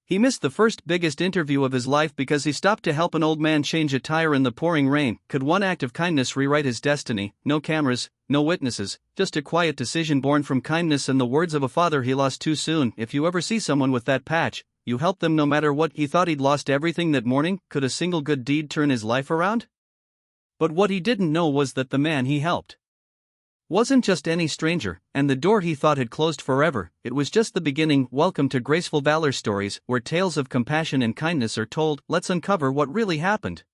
He missed the first biggest interview of his life because he stopped to help an old man change a tire in the pouring rain. Could one act of kindness rewrite his destiny? No cameras, no witnesses, just a quiet decision born from kindness and the words of a father he lost too soon. If you ever see someone with that patch, you help them no matter what. He thought he'd lost everything that morning. Could a single good deed turn his life around? But what he didn't know was that the man he helped wasn't just any stranger, and the door he thought had closed forever, it was just the beginning. Welcome to Graceful Valor Stories, where tales of compassion and kindness are told. Let's uncover what really happened.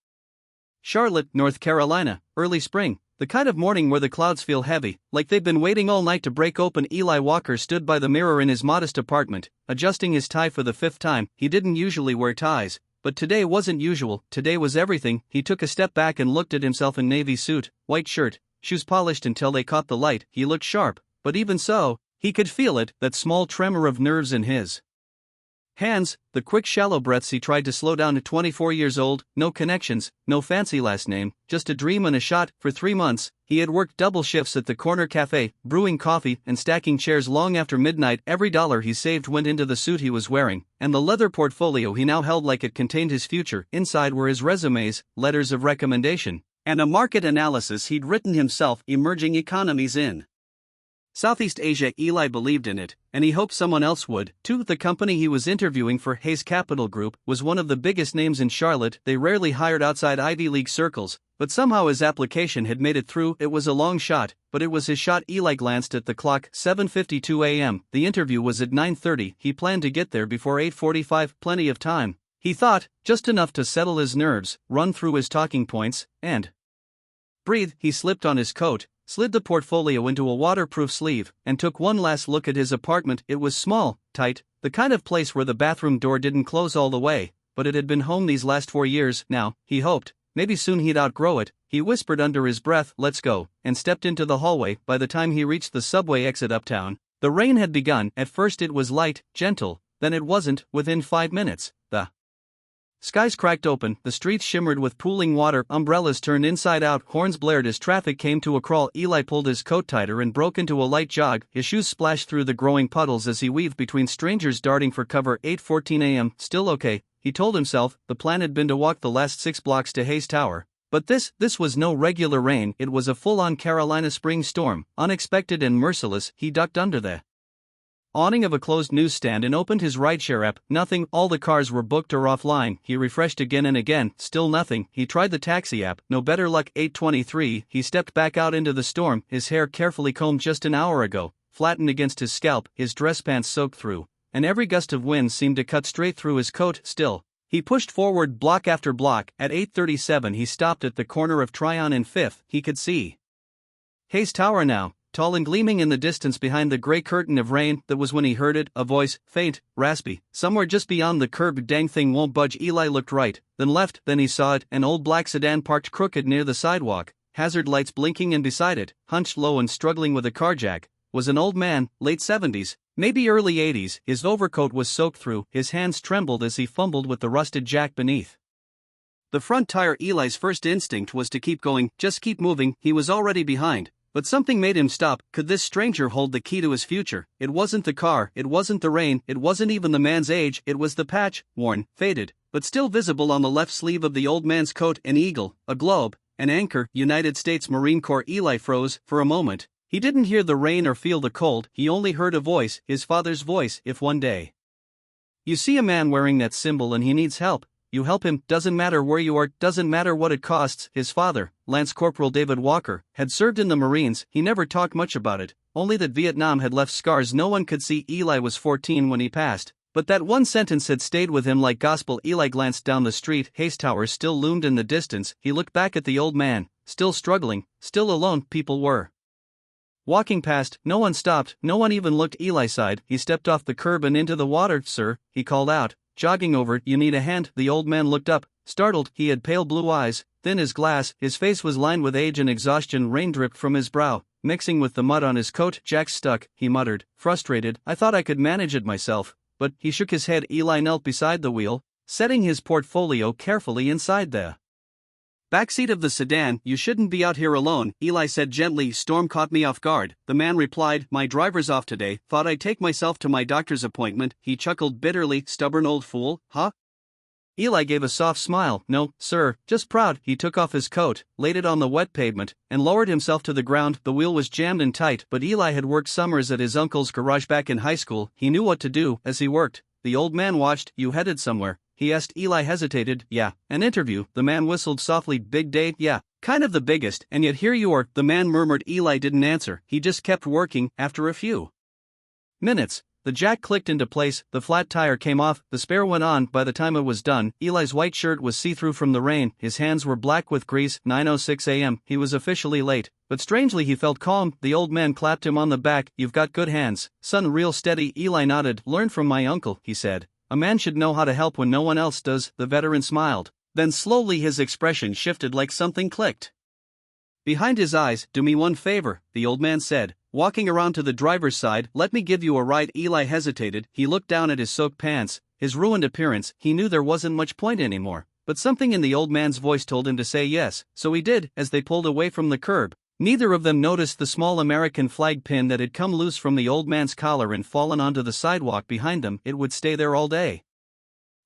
Charlotte, North Carolina, early spring, the kind of morning where the clouds feel heavy, like they've been waiting all night to break open. Eli Walker stood by the mirror in his modest apartment, adjusting his tie for the fifth time. He didn't usually wear ties, but today wasn't usual. Today was everything. He took a step back and looked at himself in navy suit, white shirt, shoes polished until they caught the light. He looked sharp, but even so, he could feel it, that small tremor of nerves in his hands, the quick shallow breaths. He tried to slow down. At 24 years old, no connections, no fancy last name, just a dream and a shot. For 3 months, he had worked double shifts at the corner cafe, brewing coffee and stacking chairs long after midnight. Every dollar he saved went into the suit he was wearing, and the leather portfolio he now held like it contained his future. Inside were his resumes, letters of recommendation, and a market analysis he'd written himself. Emerging economies in Southeast Asia. Eli believed in it, and he hoped someone else would, too. The company he was interviewing for, Hayes Capital Group, was one of the biggest names in Charlotte. They rarely hired outside Ivy League circles, but somehow his application had made it through. It was a long shot, but it was his shot. Eli glanced at the clock, 7:52 a.m. The interview was at 9:30. He planned to get there before 8:45, plenty of time, he thought, just enough to settle his nerves, run through his talking points, and breathe. He slipped on his coat, slid the portfolio into a waterproof sleeve, and took one last look at his apartment. It was small, tight, the kind of place where the bathroom door didn't close all the way, but it had been home these last 4 years. Now, he hoped, maybe soon he'd outgrow it. He whispered under his breath, "Let's go," and stepped into the hallway. By the time he reached the subway exit uptown, the rain had begun. At first it was light, gentle, then it wasn't. Within 5 minutes, the skies cracked open, the streets shimmered with pooling water, umbrellas turned inside out, horns blared as traffic came to a crawl. Eli pulled his coat tighter and broke into a light jog. His shoes splashed through the growing puddles as he weaved between strangers darting for cover. 8:14 a.m. Still okay, he told himself. The plan had been to walk the last 6 blocks to Hayes Tower. But this was no regular rain. It was a full-on Carolina spring storm, unexpected and merciless. He ducked under the awning of a closed newsstand and opened his rideshare app. Nothing, all the cars were booked or offline. He refreshed again and again, still nothing. He tried the taxi app, no better luck. 8:23, he stepped back out into the storm, his hair carefully combed just an hour ago, flattened against his scalp, his dress pants soaked through, and every gust of wind seemed to cut straight through his coat. Still, he pushed forward block after block. At 8:37 he stopped at the corner of Tryon and 5th. He could see Hayes Tower now, tall and gleaming in the distance behind the gray curtain of rain. That was when he heard it, a voice, faint, raspy, somewhere just beyond the curb. "Dang thing won't budge." Eli looked right, then left, then he saw it, an old black sedan parked crooked near the sidewalk, hazard lights blinking, and beside it, hunched low and struggling with a car jack, was an old man, late 70s, maybe early 80s. His overcoat was soaked through, his hands trembled as he fumbled with the rusted jack beneath the front tire. Eli's first instinct was to keep going, just keep moving. He was already behind. But something made him stop. Could this stranger hold the key to his future? It wasn't the car, it wasn't the rain, it wasn't even the man's age. It was the patch, worn, faded, but still visible on the left sleeve of the old man's coat. An eagle, a globe, an anchor, United States Marine Corps. Eli froze. For a moment, he didn't hear the rain or feel the cold. He only heard a voice, his father's voice. "If one day you see a man wearing that symbol and he needs help, you help him. Doesn't matter where you are, doesn't matter what it costs." His father, Lance Corporal David Walker, had served in the Marines. He never talked much about it, only that Vietnam had left scars no one could see. Eli was 14 when he passed, but that one sentence had stayed with him like gospel. Eli glanced down the street. Hayes Tower still loomed in the distance. He looked back at the old man, still struggling, still alone. People were walking past, no one stopped, no one even looked. Eli sighed. He stepped off the curb and into the water. "Sir," he called out, jogging over, "you need a hand?" The old man looked up, startled. He had pale blue eyes, thin as glass, his face was lined with age and exhaustion. Rain dripped from his brow, mixing with the mud on his coat. "Jack's stuck," he muttered, frustrated. "I thought I could manage it myself." But he shook his head. Eli knelt beside the wheel, setting his portfolio carefully inside the Backseat of the sedan. You shouldn't be out here alone, Eli said gently. Storm caught me off guard. The man replied, my driver's off today, thought I'd take myself to my doctor's appointment. He chuckled bitterly. Stubborn old fool, huh? Eli gave a soft smile. No, sir, just proud. He took off his coat, laid it on the wet pavement, and lowered himself to the ground. The wheel was jammed in tight, but Eli had worked summers at his uncle's garage back in high school. He knew what to do. As he worked, the old man watched. You headed somewhere? He asked. Eli hesitated. Yeah, an interview. The man whistled softly. Big day? Yeah, kind of the biggest, and yet here you are. The man murmured. Eli didn't answer. He just kept working. After a few minutes, the jack clicked into place, the flat tire came off, the spare went on. By the time it was done, Eli's white shirt was see-through from the rain, his hands were black with grease. 9:06 a.m. He was officially late, but strangely he felt calm. The old man clapped him on the back. You've got good hands, son, real steady. Eli nodded. Learn from my uncle, he said. A man should know how to help when no one else does. The veteran smiled. Then slowly his expression shifted like something clicked behind his eyes. Do me one favor, the old man said, walking around to the driver's side. Let me give you a ride. Eli hesitated. He looked down at his soaked pants, his ruined appearance. He knew there wasn't much point anymore, but something in the old man's voice told him to say yes, so he did. As they pulled away from the curb, neither of them noticed the small American flag pin that had come loose from the old man's collar and fallen onto the sidewalk behind them. It would stay there all day.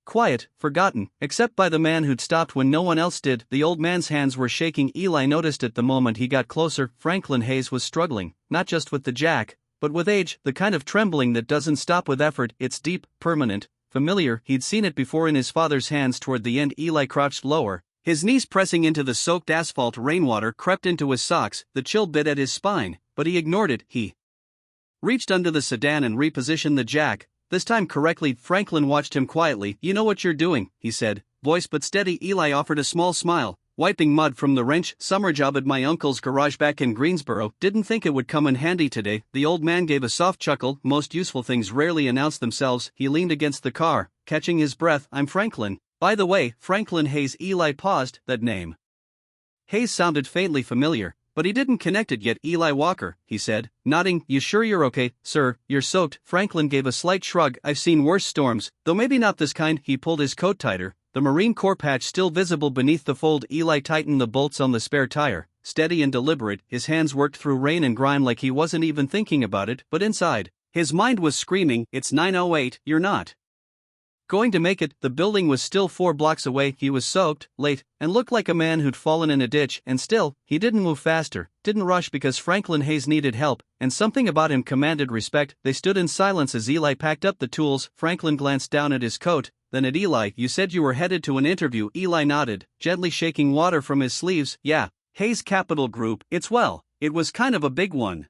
Quiet, forgotten, except by the man who'd stopped when no one else did. The old man's hands were shaking. Eli noticed it the moment he got closer. Franklin Hayes was struggling, not just with the jack, but with age, the kind of trembling that doesn't stop with effort. It's deep, permanent, familiar. He'd seen it before in his father's hands. Toward the end, Eli crouched lower, his knees pressing into the soaked asphalt. Rainwater crept into his socks, the chill bit at his spine, but he ignored it. He reached under the sedan and repositioned the jack, this time correctly. Franklin watched him quietly. You know what you're doing, he said, voice but steady. Eli offered a small smile, wiping mud from the wrench. Summer job at my uncle's garage back in Greensboro. Didn't think it would come in handy today. The old man gave a soft chuckle. Most useful things rarely announce themselves. He leaned against the car, catching his breath. I'm Franklin. By the way, Franklin Hayes. Eli paused. That name Hayes sounded faintly familiar, but he didn't connect it yet. Eli Walker, he said, nodding. You sure you're okay, sir? You're soaked. Franklin gave a slight shrug. I've seen worse storms, though maybe not this kind. He pulled his coat tighter, the Marine Corps patch still visible beneath the fold. Eli tightened the bolts on the spare tire, steady and deliberate. His hands worked through rain and grime like he wasn't even thinking about it, but inside, his mind was screaming, it's 9:08, you're not going to make it. The building was still 4 blocks away. He was soaked, late, and looked like a man who'd fallen in a ditch, and still, he didn't move faster, didn't rush because Franklin Hayes needed help, and something about him commanded respect. They stood in silence as Eli packed up the tools. Franklin glanced down at his coat, then at Eli. You said you were headed to an interview. Eli nodded, gently shaking water from his sleeves. Yeah, Hayes Capital Group. It was kind of a big one.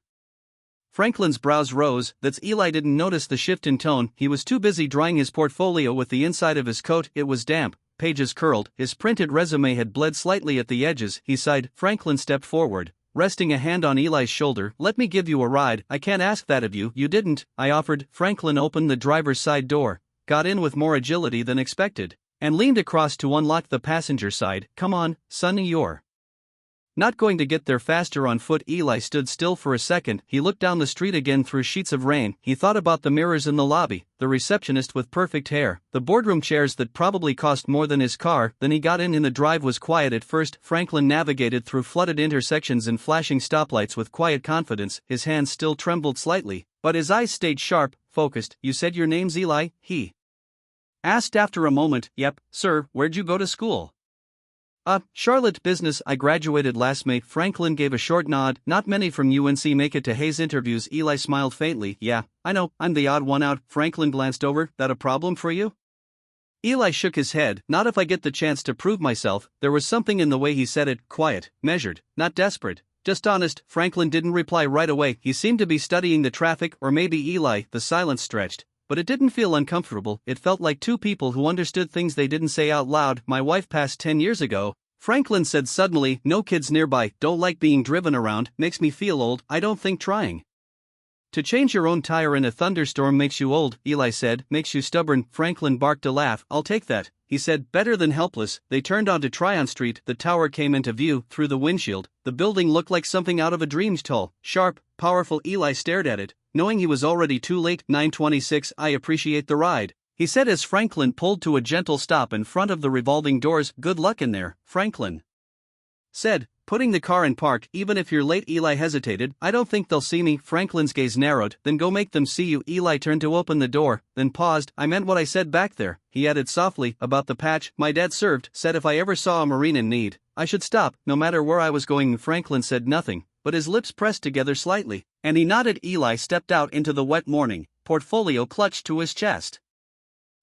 Franklin's brows rose. That's Eli didn't notice the shift in tone. He was too busy drying his portfolio with the inside of his coat. It was damp, pages curled, his printed resume had bled slightly at the edges. He sighed. Franklin stepped forward, resting a hand on Eli's shoulder. Let me give you a ride. I can't ask that of you. You didn't, I offered. Franklin opened the driver's side door, got in with more agility than expected, and leaned across to unlock the passenger side. Come on, Sonny, you're not going to get there faster on foot. Eli stood still for a second. He looked down the street again through sheets of rain. He thought about the mirrors in the lobby, the receptionist with perfect hair, the boardroom chairs that probably cost more than his car. Then he got in. The drive was quiet at first. Franklin navigated through flooded intersections and flashing stoplights with quiet confidence. His hands still trembled slightly, but his eyes stayed sharp, focused. You said your name's Eli? He asked after a moment. Yep, sir. Where'd you go to school? Charlotte Business. I graduated last May. Franklin gave a short nod. Not many from UNC make it to Hayes interviews. Eli smiled faintly. Yeah, I know, I'm the odd one out. Franklin glanced over. That a problem for you? Eli shook his head. Not if I get the chance to prove myself. There was something in the way he said it, quiet, measured, not desperate, just honest. Franklin didn't reply right away. He seemed to be studying the traffic, or maybe Eli. The silence stretched, but it didn't feel uncomfortable. It felt like two people who understood things they didn't say out loud. My wife passed 10 years ago, Franklin said suddenly. No kids nearby. Don't like being driven around. Makes me feel old. I don't think trying to change your own tire in a thunderstorm makes you old, Eli said. Makes you stubborn. Franklin barked a laugh. I'll take that, he said, better than helpless. They turned onto Tryon Street. The tower came into view through the windshield. The building looked like something out of a dream. Tall, sharp, powerful. Eli stared at it, knowing he was already too late. 9:26. I appreciate the ride, he said as Franklin pulled to a gentle stop in front of the revolving doors. Good luck in there, Franklin said, putting the car in park. Even if you're late, Eli hesitated. I don't think they'll see me. Franklin's gaze narrowed. Then go make them see you. Eli turned to open the door, then paused. I meant what I said back there, he added softly, about the patch. My dad said if I ever saw a Marine in need, I should stop, no matter where I was going. Franklin said nothing, but his lips pressed together slightly, and he nodded. Eli stepped out into the wet morning, portfolio clutched to his chest.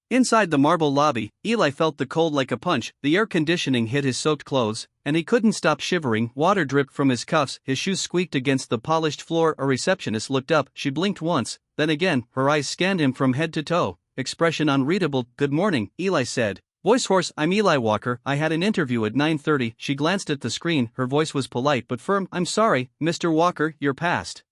Inside the marble lobby, Eli felt the cold like a punch. The air conditioning hit his soaked clothes, and he couldn't stop shivering. Water dripped from his cuffs, his shoes squeaked against the polished floor. A receptionist looked up. She blinked once, then again. Her eyes scanned him from head to toe, expression unreadable. Good morning, Eli said, voice hoarse. I'm Eli Walker. I had an interview at 9:30. She glanced at the screen. Her voice was polite but firm. I'm sorry, Mr. Walker, you're past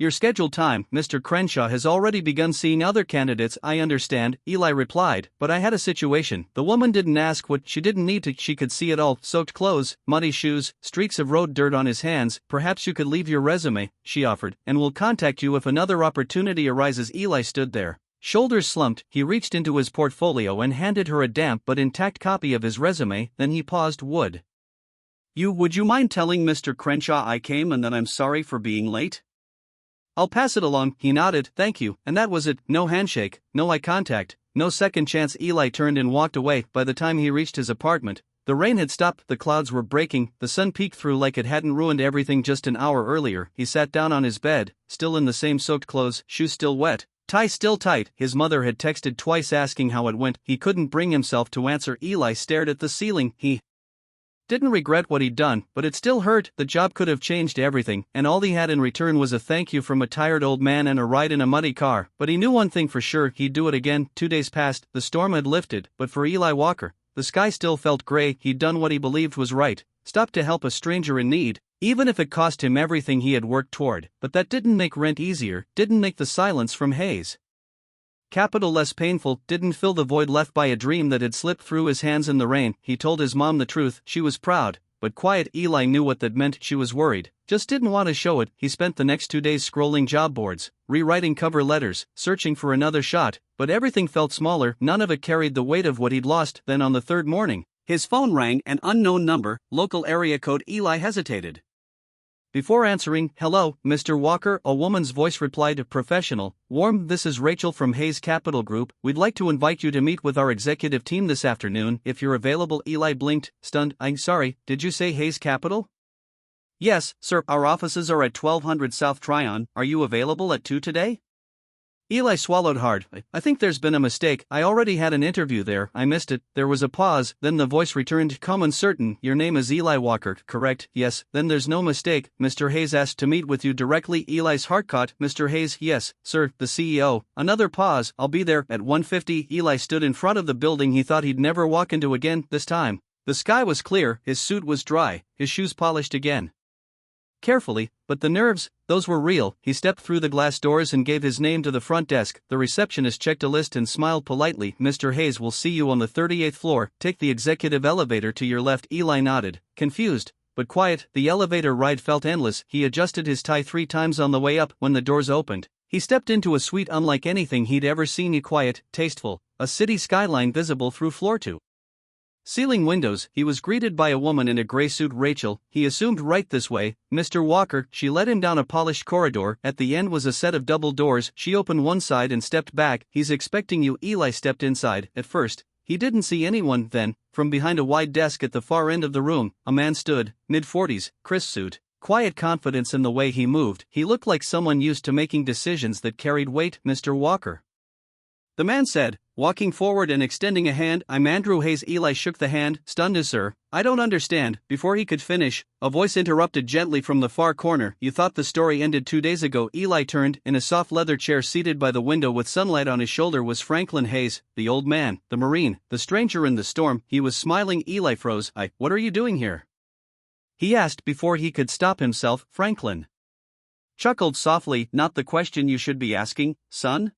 your scheduled time. Mr. Crenshaw has already begun seeing other candidates. I understand, Eli replied, but I had a situation. The woman didn't ask what she didn't need to. She could see it all. Soaked clothes, muddy shoes, streaks of road dirt on his hands. Perhaps you could leave your resume, she offered, and we'll contact you if another opportunity arises. Eli stood there, shoulders slumped. He reached into his portfolio and handed her a damp but intact copy of his resume. Then he paused. Would you mind telling Mr. Crenshaw I came and that I'm sorry for being late? I'll pass it along. He nodded. Thank you, and that was it. No handshake, no eye contact, no second chance. Eli turned and walked away. By the time he reached his apartment, the rain had stopped, the clouds were breaking, the sun peeked through like it hadn't ruined everything just an hour earlier. He sat down on his bed, still in the same soaked clothes, shoes still wet, tie still tight. His mother had texted twice asking how it went. He couldn't bring himself to answer. Eli stared at the ceiling. He didn't regret what he'd done, but it still hurt. The job could have changed everything, and all he had in return was a thank you from a tired old man and a ride in a muddy car. But he knew one thing for sure, he'd do it again. 2 days passed, the storm had lifted, but for Eli Walker, the sky still felt gray. He'd done what he believed was right, stopped to help a stranger in need, even if it cost him everything he had worked toward. But that didn't make rent easier, didn't make the silence from Hayes Capital less painful, didn't fill the void left by a dream that had slipped through his hands in the rain. He told his mom the truth. She was proud, but quiet. Eli knew what that meant. She was worried, just didn't want to show it. He spent the next 2 days scrolling job boards, rewriting cover letters, searching for another shot, but everything felt smaller. None of it carried the weight of what he'd lost. Then on the third morning, his phone rang, an unknown number, local area code. Eli hesitated before answering. Hello, Mr. Walker, a woman's voice replied, professional, warm. This is Rachel from Hayes Capital Group. We'd like to invite you to meet with our executive team this afternoon, if you're available. Eli blinked, stunned. I'm sorry, did you say Hayes Capital? Yes, sir, our offices are at 1200 South Tryon. Are you available at 2 today? Eli swallowed hard. I think there's been a mistake. I already had an interview there. I missed it. There was a pause, then the voice returned, calm and certain. Your name is Eli Walker, correct? Yes. Then there's no mistake. Mr. Hayes asked to meet with you directly. Eli's heart caught. Mr. Hayes? Yes, sir, the CEO. Another pause. I'll be there at 1:50. Eli stood in front of the building he thought he'd never walk into again. This time, the sky was clear, his suit was dry, his shoes polished again. Carefully, but the nerves, those were real. He stepped through the glass doors and gave his name to the front desk. The receptionist checked a list and smiled politely. Mr. Hayes will see you on the 38th floor. Take the executive elevator to your left. Eli nodded, confused, but quiet. The elevator ride felt endless. He adjusted his tie 3 times on the way up. When the doors opened, he stepped into a suite unlike anything he'd ever seen. Quiet, tasteful, a city skyline visible through floor to ceiling windows. He was greeted by a woman in a gray suit. Rachel, he assumed. Right this way, Mr. Walker. She led him down a polished corridor. At the end was a set of double doors. She opened one side and stepped back. He's expecting you. Eli stepped inside. At first, he didn't see anyone. Then, from behind a wide desk at the far end of the room, a man stood, mid-40s, crisp suit, quiet confidence in the way he moved. He looked like someone used to making decisions that carried weight. Mr. Walker, the man said, walking forward and extending a hand. I'm Andrew Hayes. Eli shook the hand, stunned. Sir, I don't understand. Before he could finish, a voice interrupted gently from the far corner. You thought the story ended 2 days ago. Eli turned. In a soft leather chair seated by the window with sunlight on his shoulder was Franklin Hayes, the old man, the Marine, the stranger in the storm. He was smiling. Eli froze. What are you doing here? He asked before he could stop himself. Franklin chuckled softly. Not the question you should be asking, son.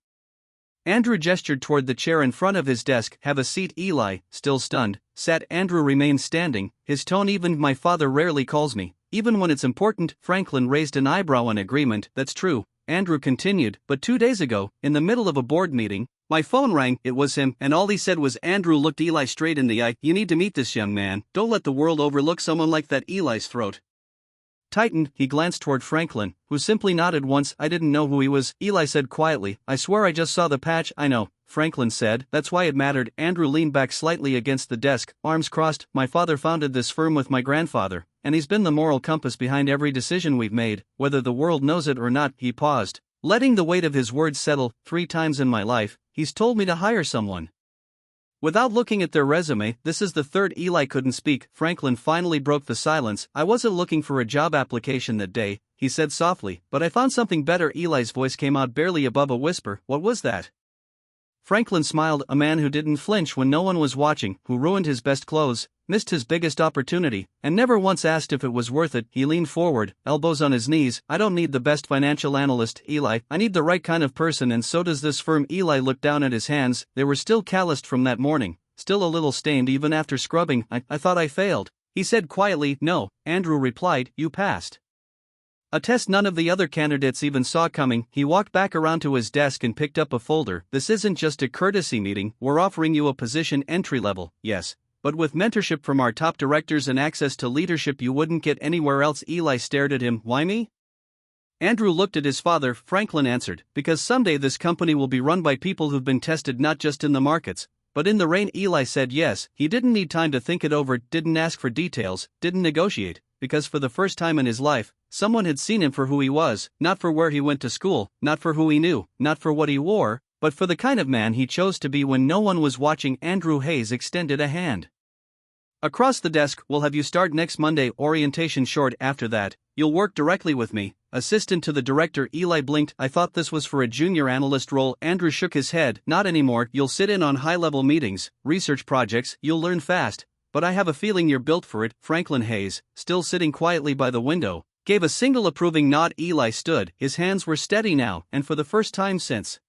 Andrew gestured toward the chair in front of his desk. Have a seat. Eli, still stunned, sat. Andrew remained standing, his tone even. My father rarely calls me, even when it's important. Franklin raised an eyebrow in agreement. That's true, Andrew continued, but 2 days ago, in the middle of a board meeting, My phone rang, it was him, and all he said was Andrew looked Eli straight in the eye. You need to meet this young man, don't let the world overlook someone like that. Eli's throat tightened, he glanced toward Franklin, who simply nodded once. I didn't know who he was, Eli said quietly. I swear I just saw the patch. I know, Franklin said, that's why it mattered. Andrew leaned back slightly against the desk, arms crossed. My father founded this firm with my grandfather, and he's been the moral compass behind every decision we've made, whether the world knows it or not. He paused, letting the weight of his words settle. 3 times in my life, he's told me to hire someone without looking at their resume. This is the third. Eli couldn't speak. Franklin finally broke the silence. I wasn't looking for a job application that day, he said softly, but I found something better. Eli's voice came out barely above a whisper. What was that? Franklin smiled. A man who didn't flinch when no one was watching, who ruined his best clothes, missed his biggest opportunity, and never once asked if it was worth it. He leaned forward, elbows on his knees. I don't need the best financial analyst, Eli, I need the right kind of person, and so does this firm. Eli looked down at his hands. They were still calloused from that morning, still a little stained even after scrubbing. I thought I failed, he said quietly. No, Andrew replied, you passed a test none of the other candidates even saw coming. He walked back around to his desk and picked up a folder. This isn't just a courtesy meeting, we're offering you a position, entry level, yes, but with mentorship from our top directors and access to leadership you wouldn't get anywhere else. Eli stared at him. Why me? Andrew looked at his father. Franklin answered, because someday this company will be run by people who've been tested not just in the markets, but in the rain. Eli said yes. He didn't need time to think it over, didn't ask for details, didn't negotiate, because for the first time in his life, someone had seen him for who he was, not for where he went to school, not for who he knew, not for what he wore, but for the kind of man he chose to be when no one was watching. Andrew Hayes extended a hand across the desk. We'll have you start next Monday, orientation short. After that, you'll work directly with me, assistant to the director. Eli blinked. I thought this was for a junior analyst role. Andrew shook his head. Not anymore. You'll sit in on high-level meetings, research projects, you'll learn fast, but I have a feeling you're built for it. Franklin Hayes, still sitting quietly by the window, gave a single approving nod. Eli stood. His hands were steady now, and for the first time since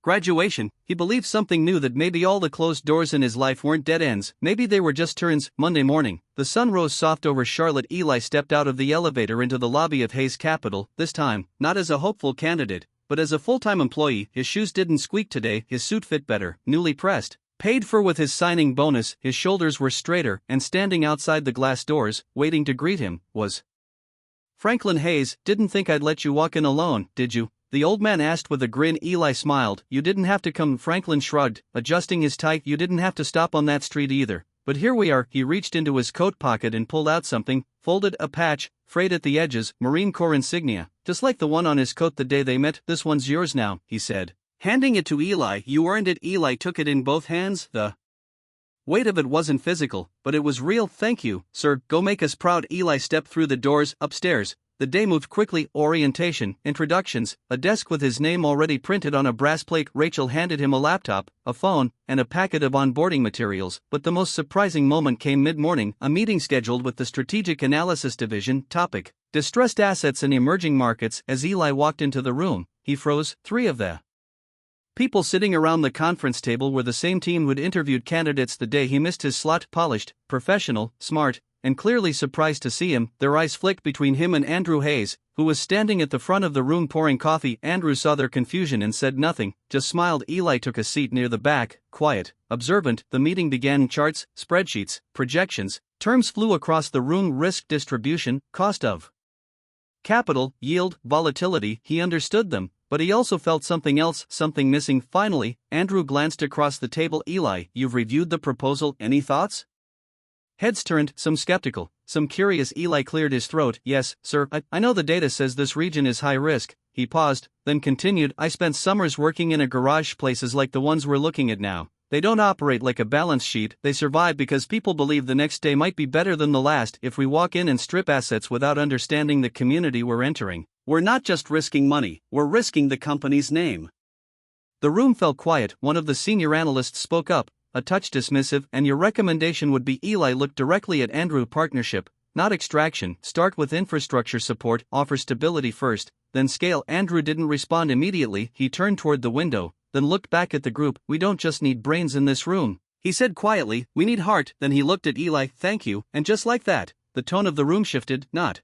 graduation, he believed something new, that maybe all the closed doors in his life weren't dead ends, maybe they were just turns. Monday morning, the sun rose soft over Charlotte. Eli stepped out of the elevator into the lobby of Hayes Capital, this time, not as a hopeful candidate, but as a full-time employee. His shoes didn't squeak today, his suit fit better, newly pressed, paid for with his signing bonus. His shoulders were straighter, and standing outside the glass doors, waiting to greet him, was Franklin Hayes. Didn't think I'd let you walk in alone, did you? The old man asked with a grin. Eli smiled. You didn't have to come. Franklin shrugged, adjusting his tie. You didn't have to stop on that street either. But here we are. He reached into his coat pocket and pulled out something, folded, a patch, frayed at the edges, Marine Corps insignia, just like the one on his coat the day they met. This one's yours now, he said, handing it to Eli. You earned it. Eli took it in both hands. The weight of it wasn't physical, but it was real. Thank you, sir. Go make us proud. Eli stepped through the doors, upstairs. The day moved quickly. Orientation, introductions, a desk with his name already printed on a brass plate. Rachel handed him a laptop, a phone, and a packet of onboarding materials, but the most surprising moment came mid-morning. A meeting scheduled with the Strategic Analysis Division. Topic: distressed assets in emerging markets. As Eli walked into the room, he froze. 3 of the people sitting around the conference table were the same team who'd interviewed candidates the day he missed his slot. Polished, professional, smart, and clearly surprised to see him. Their eyes flicked between him and Andrew Hayes, who was standing at the front of the room pouring coffee. Andrew saw their confusion and said nothing, just smiled. Eli took a seat near the back, quiet, observant. The meeting began. Charts, spreadsheets, projections, terms flew across the room. Risk distribution, cost of capital, yield, volatility. He understood them, but he also felt something else, something missing. Finally, Andrew glanced across the table. Eli, you've reviewed the proposal. Any thoughts? Heads turned, some skeptical, some curious. Eli cleared his throat. Yes, sir, I know the data says this region is high risk. He paused, then continued. I spent summers working in a garage. Places like the ones we're looking at now, they don't operate like a balance sheet. They survive because people believe the next day might be better than the last. If we walk in and strip assets without understanding the community we're entering, we're not just risking money, we're risking the company's name. The room fell quiet. One of the senior analysts spoke up, a touch dismissive. And your recommendation would be? Eli looked directly at Andrew. Partnership, not extraction. Start with infrastructure support, offer stability first, then scale. Andrew didn't respond immediately. He turned toward the window, then looked back at the group. We don't just need brains in this room, he said quietly, we need heart. Then he looked at Eli. Thank you. And just like that, the tone of the room shifted. Not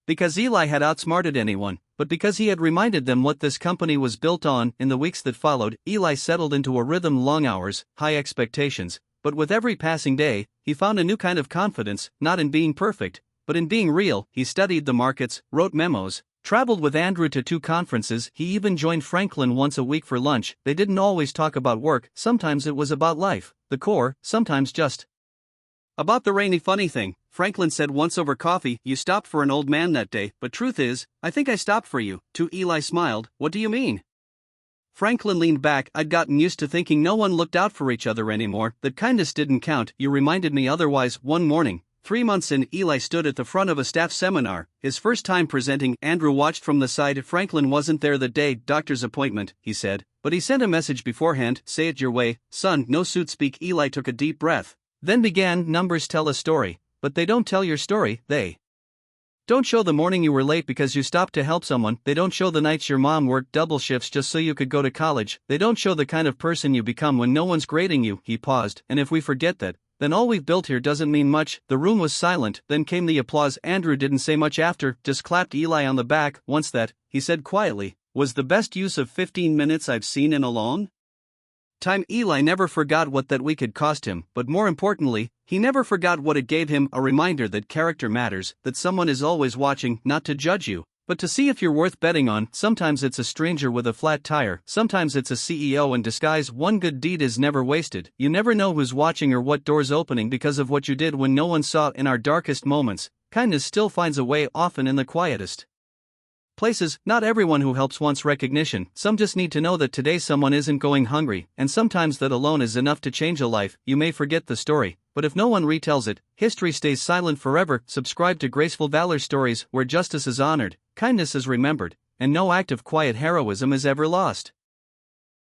Because Eli had outsmarted anyone, but because he had reminded them what this company was built on. In the weeks that followed, Eli settled into a rhythm: long hours, high expectations, but with every passing day, he found a new kind of confidence, not in being perfect, but in being real. He studied the markets, wrote memos, traveled with Andrew to 2 conferences, he even joined Franklin once a week for lunch. They didn't always talk about work, sometimes it was about life, the core, sometimes just about the rainy. Funny thing, Franklin said once over coffee, "You stopped for an old man that day, but truth is, I think I stopped for you." To Eli smiled, "What do you mean?" Franklin leaned back, "I'd gotten used to thinking no one looked out for each other anymore, that kindness didn't count. You reminded me otherwise." One morning, 3 months in, Eli stood at the front of a staff seminar, his first time presenting. Andrew watched from the side. Franklin wasn't there that day. "Doctor's appointment," he said, but he sent a message beforehand: "Say it your way, son, no suit speak." Eli took a deep breath, then began, "Numbers tell a story, but they don't tell your story. They don't show the morning you were late because you stopped to help someone. They don't show the nights your mom worked double shifts just so you could go to college. They don't show the kind of person you become when no one's grading you." He paused, "And if we forget that, then all we've built here doesn't mean much." The room was silent, then came the applause. Andrew didn't say much after, just clapped Eli on the back. "Once that," he said quietly, "was the best use of 15 minutes I've seen in a long time." Eli never forgot what that week had cost him, but more importantly, he never forgot what it gave him: a reminder that character matters, that someone is always watching, not to judge you, but to see if you're worth betting on. Sometimes it's a stranger with a flat tire, sometimes it's a CEO in disguise. One good deed is never wasted. You never know who's watching or what door's opening because of what you did when no one saw. In our darkest moments, kindness still finds a way, often in the quietest places. Not everyone who helps wants recognition, some just need to know that today someone isn't going hungry, and sometimes that alone is enough to change a life. You may forget the story, but if no one retells it, history stays silent forever. Subscribe to Graceful Valor Stories, where justice is honored, kindness is remembered, and no act of quiet heroism is ever lost.